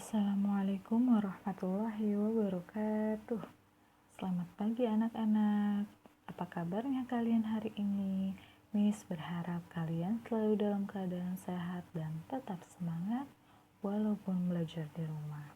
Assalamualaikum warahmatullahi wabarakatuh. Selamat pagi anak-anak. Apa kabarnya kalian hari ini? Miss berharap kalian selalu dalam keadaan sehat dan tetap semangat walaupun belajar di rumah.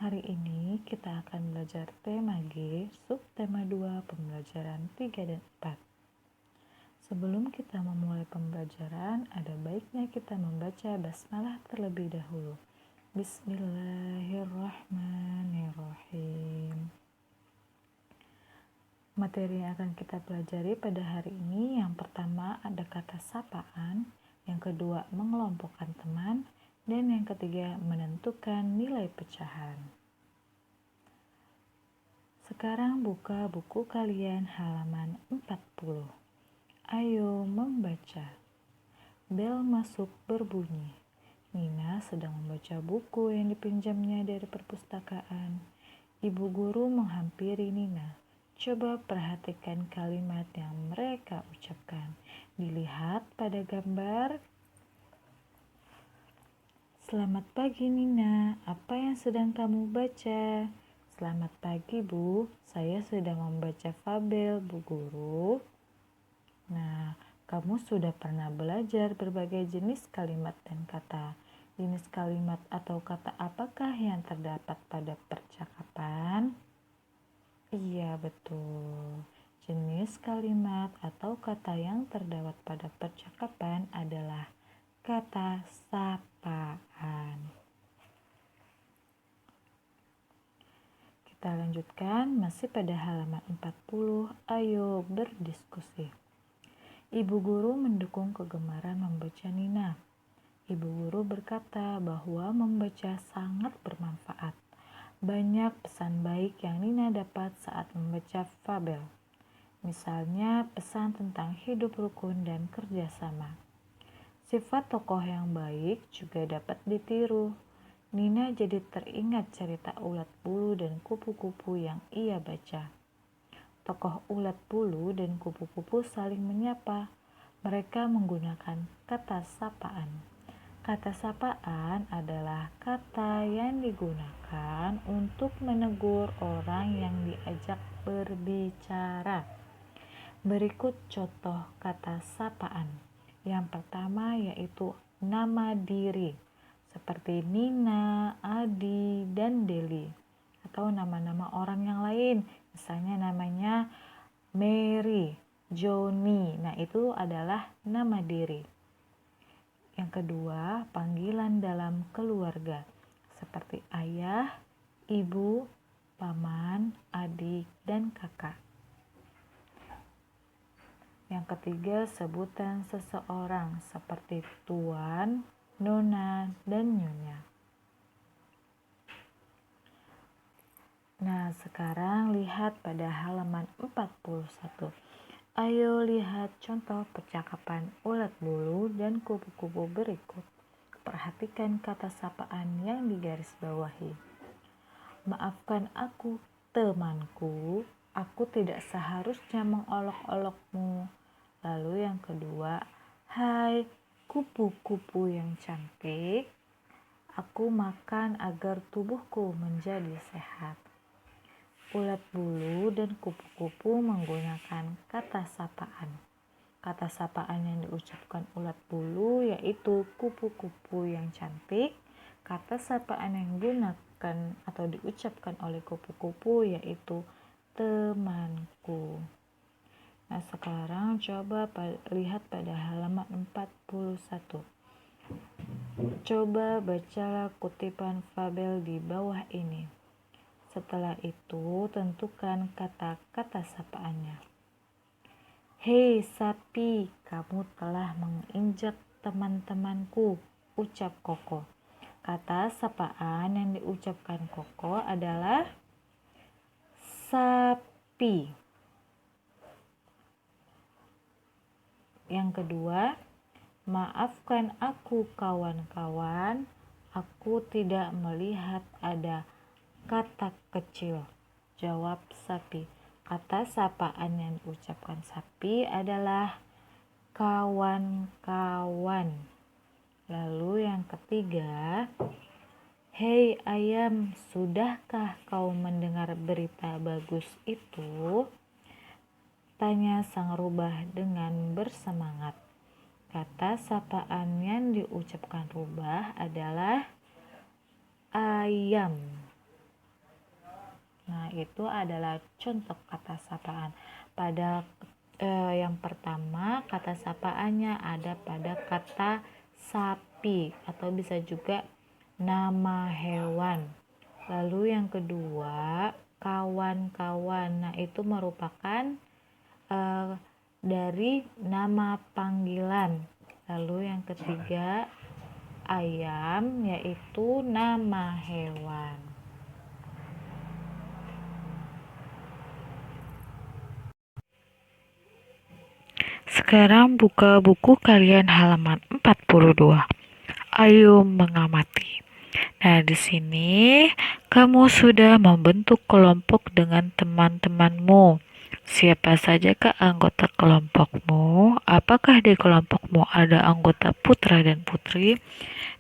Hari ini kita akan belajar tema G, subtema 2, pembelajaran 3 dan 4. Sebelum kita memulai pembelajaran, ada baiknya kita membaca basmalah terlebih dahulu. Bismillahirrahmanirrahim. Materi yang akan kita pelajari pada hari ini, yang pertama ada kata sapaan, yang kedua mengelompokkan teman, dan yang ketiga menentukan nilai pecahan. Sekarang buka buku kalian halaman 40. Ayo membaca. Bel masuk berbunyi. Nina sedang membaca buku yang dipinjamnya dari perpustakaan. Ibu guru menghampiri Nina. Coba perhatikan kalimat yang mereka ucapkan. Dilihat pada gambar. Selamat pagi Nina, apa yang sedang kamu baca? Selamat pagi Bu, saya sedang membaca fabel Bu Guru. Nah, kamu sudah pernah belajar berbagai jenis kalimat dan kata. Jenis kalimat atau kata apakah yang terdapat pada percakapan? Iya, betul. Jenis kalimat atau kata yang terdapat pada percakapan adalah kata sapaan. Kita lanjutkan masih pada halaman 40. Ayo berdiskusi. Ibu guru mendukung kegemaran membaca Nina. Ibu guru berkata bahwa membaca sangat bermanfaat. Banyak pesan baik yang Nina dapat saat membaca fabel. Misalnya pesan tentang hidup rukun dan kerjasama. Sifat tokoh yang baik juga dapat ditiru. Nina jadi teringat cerita ulat bulu dan kupu-kupu yang ia baca. Tokoh ulat bulu dan kupu-kupu saling menyapa. Mereka menggunakan kata sapaan. Kata sapaan adalah kata yang digunakan untuk menegur orang yang diajak berbicara. Berikut contoh kata sapaan. Yang pertama yaitu nama diri, seperti Nina, Adi, dan Deli. Atau nama-nama orang yang lain, misalnya namanya Mary, Johnny. Nah, itu adalah nama diri. Yang kedua, panggilan dalam keluarga, seperti ayah, ibu, paman, adik, dan kakak. Yang ketiga, sebutan seseorang, seperti tuan, nona, dan nyonya. Nah, sekarang lihat pada halaman 41. Ayo lihat contoh percakapan ulat bulu dan kupu-kupu berikut. Perhatikan kata sapaan yang digarisbawahi. Maafkan aku, temanku. Aku tidak seharusnya mengolok-olokmu. Lalu yang kedua, hai kupu-kupu yang cantik. Aku makan agar tubuhku menjadi sehat. Ulat bulu dan kupu-kupu menggunakan kata sapaan. Kata sapaan yang diucapkan ulat bulu yaitu kupu-kupu yang cantik. Kata sapaan yang digunakan atau diucapkan oleh kupu-kupu yaitu temanku. Nah, sekarang coba lihat pada halaman 41. Coba bacalah kutipan fabel di bawah ini. Setelah itu, tentukan kata-kata sapaannya. Hei sapi, kamu telah menginjak teman-temanku, ucap Koko. Kata sapaan yang diucapkan Koko adalah sapi. Yang kedua, maafkan aku kawan-kawan, aku tidak melihat ada kata kecil, jawab sapi. Kata sapaan yang diucapkan sapi adalah kawan-kawan. Lalu yang ketiga, "Hei ayam, sudahkah kau mendengar berita bagus itu?" tanya sang rubah dengan bersemangat. Kata sapaan yang diucapkan rubah adalah ayam. Nah, itu adalah contoh kata sapaan. Pada yang pertama, kata sapaannya ada pada kata sapi atau bisa juga nama hewan. Lalu yang kedua, kawan-kawan. Nah, itu merupakan dari nama panggilan. Lalu yang ketiga, ayam, yaitu nama hewan. Sekarang buka buku kalian halaman 42. Ayo mengamati. Nah, di sini kamu sudah membentuk kelompok dengan teman-temanmu. Siapa sajakah anggota kelompokmu? Apakah di kelompokmu ada anggota putra dan putri?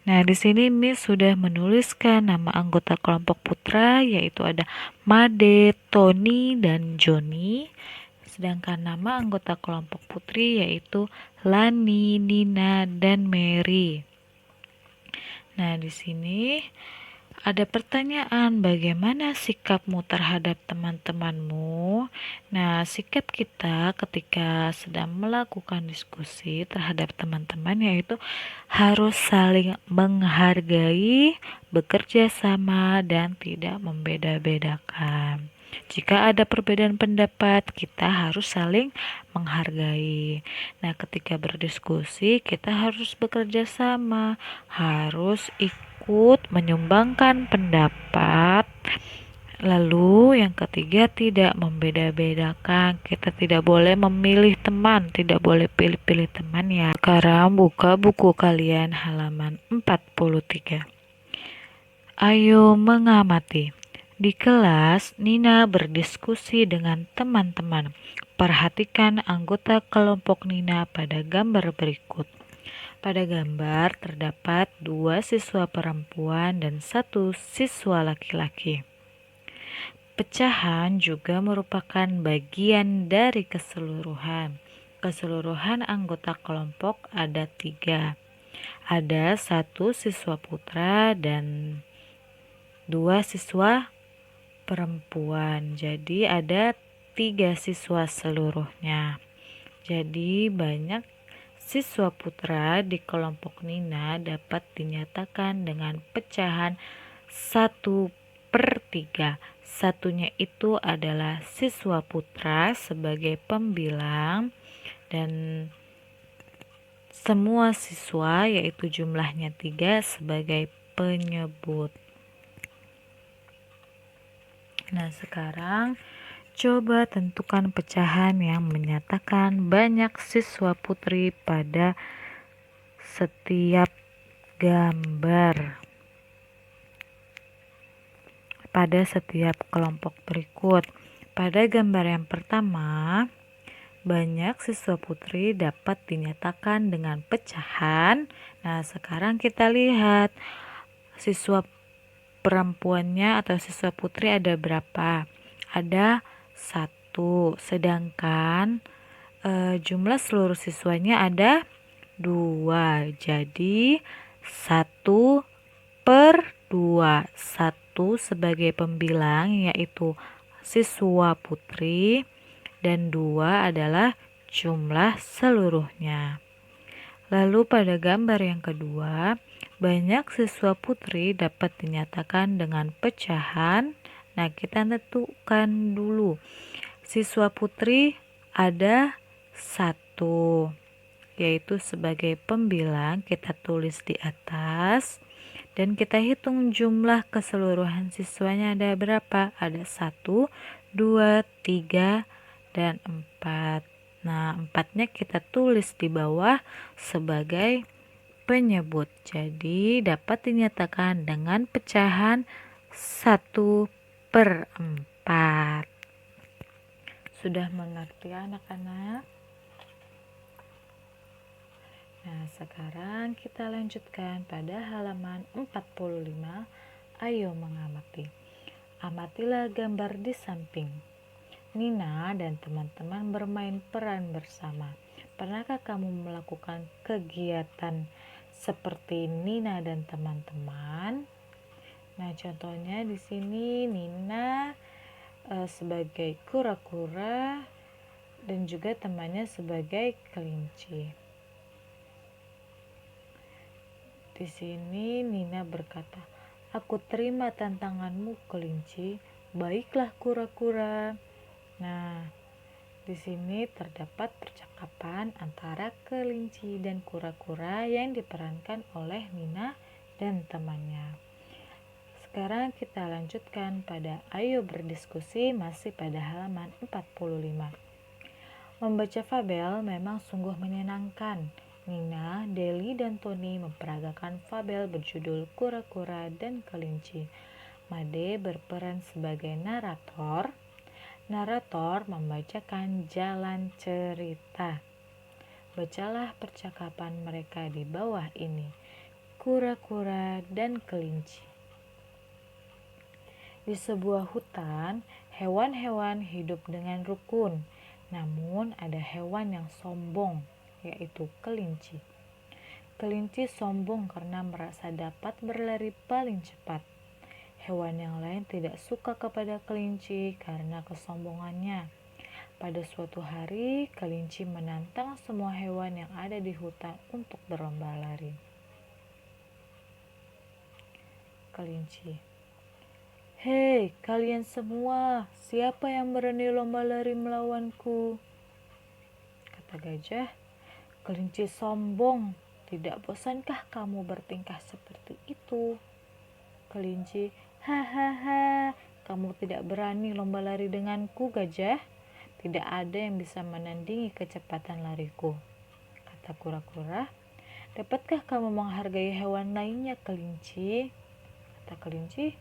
Nah, di sini Miss sudah menuliskan nama anggota kelompok putra, yaitu ada Made, Tony, dan Joni. Sedangkan nama anggota kelompok putri yaitu Lani, Nina, dan Mary. Nah, di sini ada pertanyaan, bagaimana sikapmu terhadap teman-temanmu? Nah, sikap kita ketika sedang melakukan diskusi terhadap teman-teman yaitu harus saling menghargai, bekerja sama, dan tidak membeda-bedakan. Jika ada perbedaan pendapat, kita harus saling menghargai. Nah, ketika berdiskusi, kita harus bekerja sama, harus ikut menyumbangkan pendapat. Lalu yang ketiga, tidak membeda-bedakan. Kita tidak boleh memilih teman, tidak boleh pilih-pilih teman ya. Sekarang buka buku kalian halaman 43. Ayo mengamati. Di kelas, Nina berdiskusi dengan teman-teman. Perhatikan anggota kelompok Nina pada gambar berikut. Pada gambar terdapat 2 siswa perempuan dan 1 siswa laki-laki. Pecahan juga merupakan bagian dari keseluruhan. Keseluruhan anggota kelompok ada 3. Ada 1 siswa putra dan 2 siswa perempuan. Jadi ada 3 siswa seluruhnya. Jadi banyak siswa putra di kelompok Nina dapat dinyatakan dengan pecahan 1/3. Satunya itu adalah siswa putra sebagai pembilang dan semua siswa yaitu jumlahnya 3 sebagai penyebut. Nah, sekarang coba tentukan pecahan yang menyatakan banyak siswa putri pada setiap gambar. Pada setiap kelompok berikut. Pada gambar yang pertama, banyak siswa putri dapat dinyatakan dengan pecahan. Nah, sekarang kita lihat siswa perempuannya atau siswa putri ada berapa? Ada 1, sedangkan jumlah seluruh siswanya ada 2. Jadi 1/2. 1 sebagai pembilang yaitu siswa putri dan 2 adalah jumlah seluruhnya. Lalu pada gambar yang kedua, banyak siswa putri dapat dinyatakan dengan pecahan. Nah, kita tentukan dulu. Siswa putri ada 1, yaitu sebagai pembilang kita tulis di atas. Dan kita hitung jumlah keseluruhan siswanya ada berapa? Ada 1, 2, 3, dan 4. Nah, 4-nya kita tulis di bawah sebagai penyebut. Jadi dapat dinyatakan dengan pecahan 1/4. Sudah mengerti anak-anak? Nah, sekarang kita lanjutkan pada halaman 45. Ayo mengamati. Amatilah gambar di samping. Nina dan teman-teman bermain peran bersama. Pernahkah kamu melakukan kegiatan seperti Nina dan teman-teman? Nah, contohnya di sini Nina sebagai kura-kura dan juga temannya sebagai kelinci. Di sini Nina berkata, "Aku terima tantanganmu, kelinci. Baiklah, kura-kura." Nah, di sini terdapat percakapan antara kelinci dan kura-kura yang diperankan oleh Nina dan temannya. Sekarang kita lanjutkan pada Ayo Berdiskusi, masih pada halaman 45. Membaca fabel memang sungguh menyenangkan. Nina, Deli, dan Tony memperagakan fabel berjudul Kura-kura dan Kelinci. Made berperan sebagai narator. Narator membacakan jalan cerita. Bacalah percakapan mereka di bawah ini. Kura-kura dan kelinci. Di sebuah hutan, hewan-hewan hidup dengan rukun. Namun ada hewan yang sombong, yaitu kelinci. Kelinci sombong karena merasa dapat berlari paling cepat. Hewan yang lain tidak suka kepada kelinci karena kesombongannya. Pada suatu hari, kelinci menantang semua hewan yang ada di hutan untuk berlomba lari. Kelinci, "Hei, kalian semua, siapa yang berani lomba lari melawanku?" Kata gajah, "Kelinci sombong, tidak bosankah kamu bertingkah seperti itu?" Kelinci, "Hahaha, kamu tidak berani lomba lari denganku, gajah. Tidak ada yang bisa menandingi kecepatan lariku." Kata kura-kura, "Dapatkah kamu menghargai hewan lainnya, kelinci?" Kata kelinci,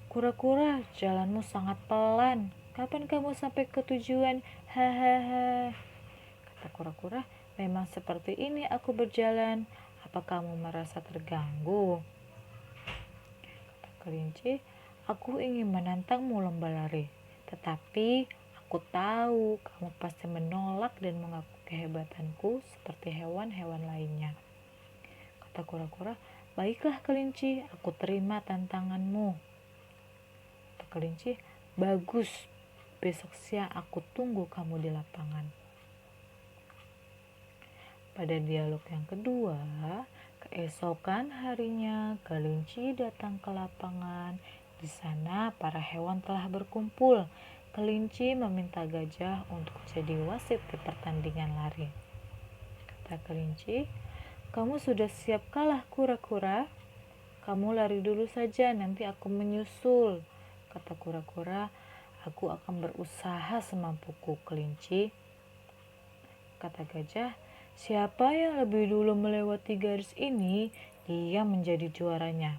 "Kura-kura, jalanmu sangat pelan. Kapan kamu sampai ke tujuan? Hahaha." Kata kura-kura, "Memang seperti ini aku berjalan. Apa kamu merasa terganggu?" Kata kelinci, "Aku ingin menantangmu lomba lari. Tetapi aku tahu kamu pasti menolak dan mengaku kehebatanku seperti hewan-hewan lainnya." Kata kura-kura, "Baiklah kelinci, aku terima tantanganmu." Kelinci, "Bagus, besok siang aku tunggu kamu di lapangan." Pada dialog yang kedua, keesokan harinya kelinci datang ke lapangan. Di sana para hewan telah berkumpul. Kelinci meminta gajah untuk jadi wasit di pertandingan lari. Kata kelinci, "Kamu sudah siap kalah, kura-kura? Kamu lari dulu saja, nanti aku menyusul." Kata kura-kura, "Aku akan berusaha semampuku, kelinci." Kata gajah, "Siapa yang lebih dulu melewati garis ini, dia menjadi juaranya.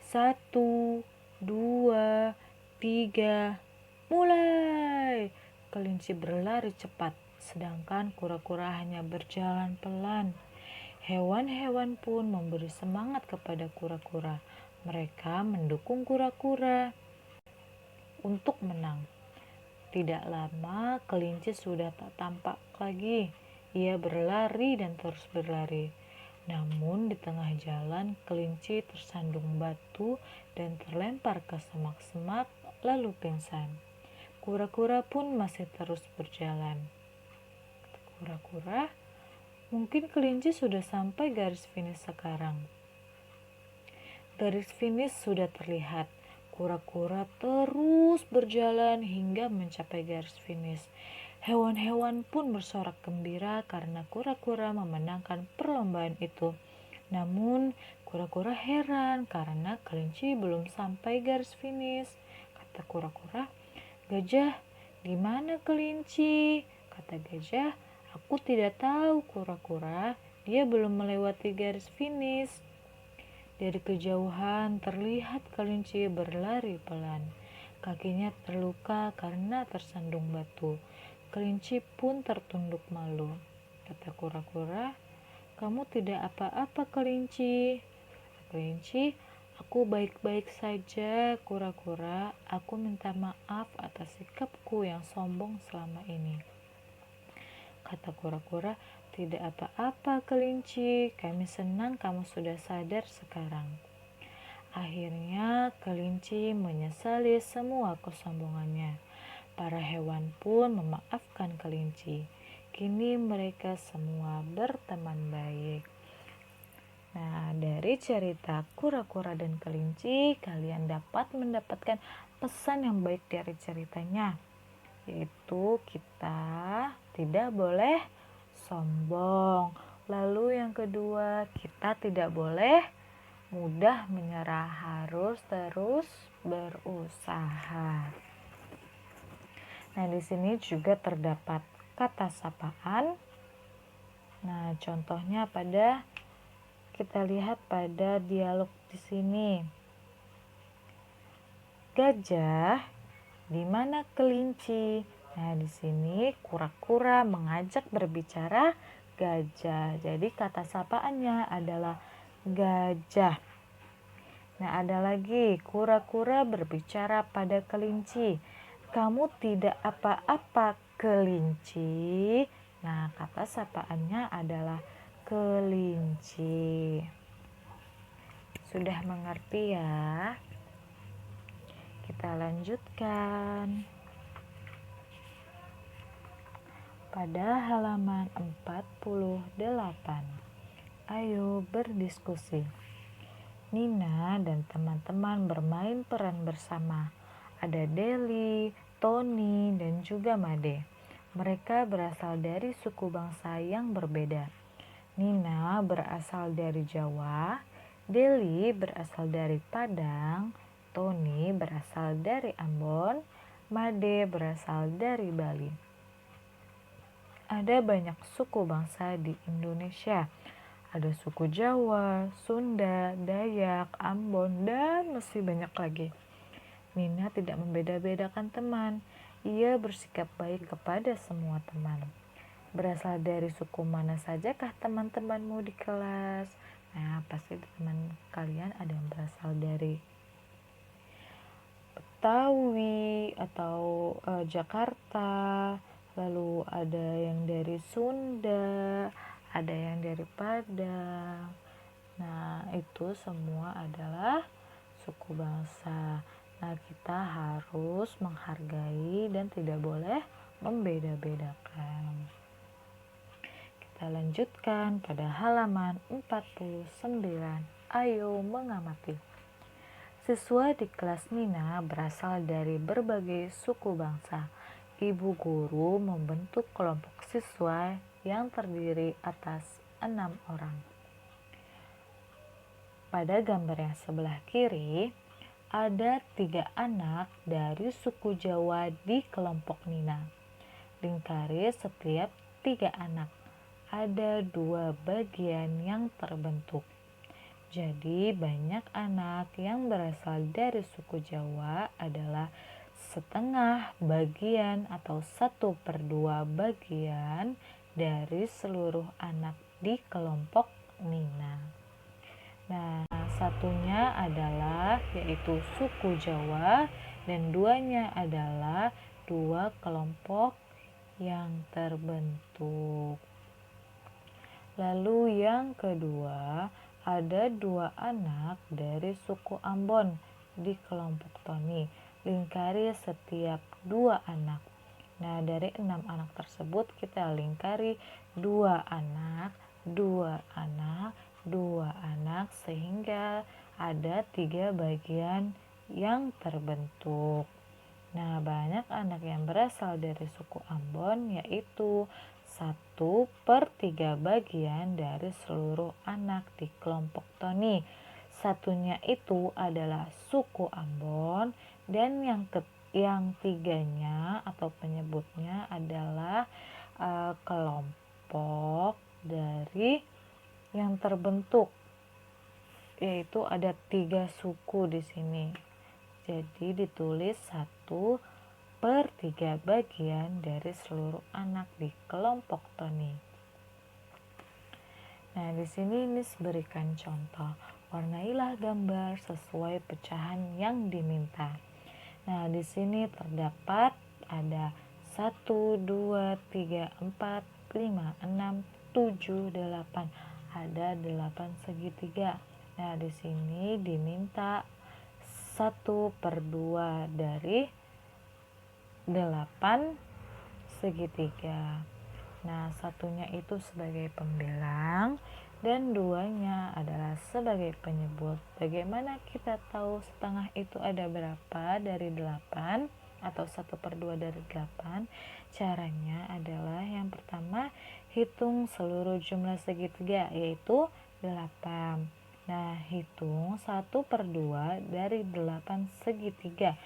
1, 2, 3, mulai!" Kelinci berlari cepat, sedangkan kura-kura hanya berjalan pelan. Hewan-hewan pun memberi semangat kepada kura-kura. Mereka mendukung kura-kura untuk menang. Tidak lama, kelinci sudah tak tampak lagi. Ia berlari dan terus berlari. Namun di tengah jalan, kelinci tersandung batu dan terlempar ke semak-semak lalu pingsan. Kura-kura pun masih terus berjalan. Kura-kura, "Mungkin kelinci sudah sampai garis finish sekarang." Garis finish sudah terlihat. Kura-kura terus berjalan hingga mencapai garis finish. Hewan-hewan pun bersorak gembira karena kura-kura memenangkan perlombaan itu. Namun, kura-kura heran karena kelinci belum sampai garis finish. Kata kura-kura, "Gajah, di mana kelinci?" Kata gajah, "Aku tidak tahu, kura-kura. Dia belum melewati garis finish." Dari kejauhan terlihat kelinci berlari pelan. Kakinya terluka karena tersandung batu. Kelinci pun tertunduk malu. Kata kura-kura, "Kamu tidak apa-apa, kelinci." Kelinci, Aku baik-baik saja, kura-kura. Aku minta maaf atas sikapku yang sombong selama ini. Kata kura-kura, tidak apa-apa kelinci, kami senang kamu sudah sadar sekarang. Akhirnya kelinci menyesali semua kesombongannya. Para hewan pun memaafkan kelinci. Kini mereka semua berteman baik. Nah, dari cerita kura-kura dan kelinci, kalian dapat mendapatkan pesan yang baik dari ceritanya, yaitu kita tidak boleh sombong. Lalu yang kedua, kita tidak boleh mudah menyerah, harus terus berusaha. Nah, di sini juga terdapat kata sapaan. Nah, contohnya kita lihat pada dialog di sini. Gajah, di mana kelinci? Nah, di sini kura-kura mengajak berbicara gajah. Jadi kata sapaannya adalah gajah. Nah, ada lagi kura-kura berbicara pada kelinci. Kamu tidak apa-apa, kelinci. Nah, kata sapaannya adalah kelinci. Sudah mengerti ya? Kita lanjutkan. Pada halaman 48. Ayo berdiskusi. Nina dan teman-teman bermain peran bersama. Ada Deli, Tony, dan juga Made. Mereka berasal dari suku bangsa yang berbeda. Nina berasal dari Jawa, Deli berasal dari Padang, Tony berasal dari Ambon, Made berasal dari Bali. Ada banyak suku bangsa di Indonesia. Ada suku Jawa, Sunda, Dayak, Ambon, dan masih banyak lagi. Nina tidak membeda-bedakan teman. Ia bersikap baik kepada semua teman. Berasal dari suku mana sajakah teman-temanmu di kelas? Nah, pasti teman kalian ada yang berasal dari Betawi atau Jakarta, lalu ada yang dari Sunda, ada yang dari Padang. Nah, itu semua adalah suku bangsa. Nah, kita harus menghargai dan tidak boleh membeda-bedakan. Kita lanjutkan pada halaman 49. Ayo mengamati. Siswa di kelas Nina berasal dari berbagai suku bangsa. Ibu guru membentuk kelompok siswa yang terdiri atas 6 orang. Pada gambar yang sebelah kiri, ada 3 anak dari suku Jawa di kelompok Nina. Lingkari setiap 3 anak. Ada 2 bagian yang terbentuk. Jadi banyak anak yang berasal dari suku Jawa adalah setengah bagian atau 1/2 bagian dari seluruh anak di kelompok Nina. Nah, satunya adalah yaitu suku Jawa dan duanya adalah 2 kelompok yang terbentuk. Lalu yang kedua, ada 2 anak dari suku Ambon di kelompok Tony. Lingkari setiap 2 anak. Nah, dari 6 anak tersebut kita lingkari 2 anak, 2 anak, 2 anak sehingga ada 3 bagian yang terbentuk. Nah, banyak anak yang berasal dari suku Ambon yaitu 1/3 bagian dari seluruh anak di kelompok Tony. Satunya itu adalah suku Ambon dan yang tiganya atau penyebutnya adalah kelompok dari yang terbentuk, yaitu ada 3 suku di sini. Jadi ditulis 1/3 bagian dari seluruh anak di kelompok Tony. Nah, di sini Miss berikan contoh. Warnailah gambar sesuai pecahan yang diminta. Nah, di sini terdapat ada 1, 2, 3, 4, 5, 6, 7, 8. Ada 8 segitiga. Nah, di sini diminta 1/2 dari 8 segitiga. Nah, satunya itu sebagai pembilang dan duanya adalah sebagai penyebut. Bagaimana kita tahu setengah itu ada berapa dari 8 atau 1/2 dari 8? Caranya adalah yang pertama, hitung seluruh jumlah segitiga, yaitu 8. Nah, hitung 1/2 dari 8 segitiga,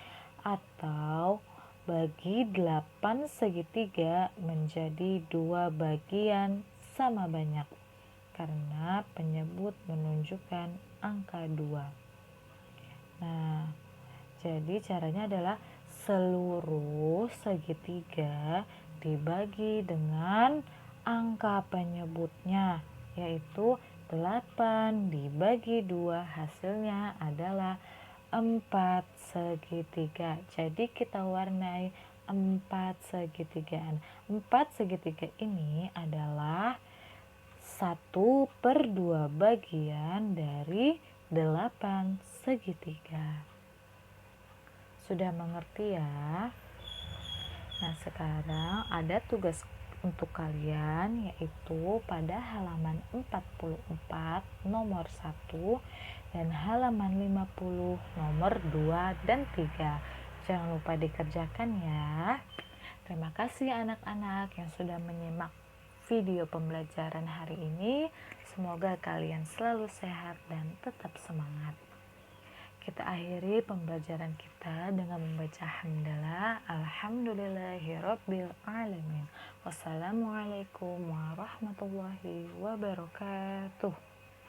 atau bagi 8 segitiga menjadi 2 bagian sama banyak, karena penyebut menunjukkan angka 2. Nah, jadi caranya adalah seluruh segitiga dibagi dengan angka penyebutnya, yaitu 8 dibagi 2, hasilnya adalah 4 segitiga. Jadi kita warnai 4 segitigaan. 4 segitiga ini adalah 1/2 bagian dari 8 segitiga. Sudah mengerti ya? Nah, sekarang ada tugas untuk kalian, yaitu pada halaman 44 nomor 1 dan halaman 50 nomor 2 dan 3. Jangan lupa dikerjakan ya. Terima kasih anak-anak yang sudah menyimak video pembelajaran hari ini. Semoga kalian selalu sehat dan tetap semangat. Kita akhiri pembelajaran kita dengan membaca hamdalah. Alhamdulillahirabbil alamin. Wassalamualaikum warahmatullahi wabarakatuh.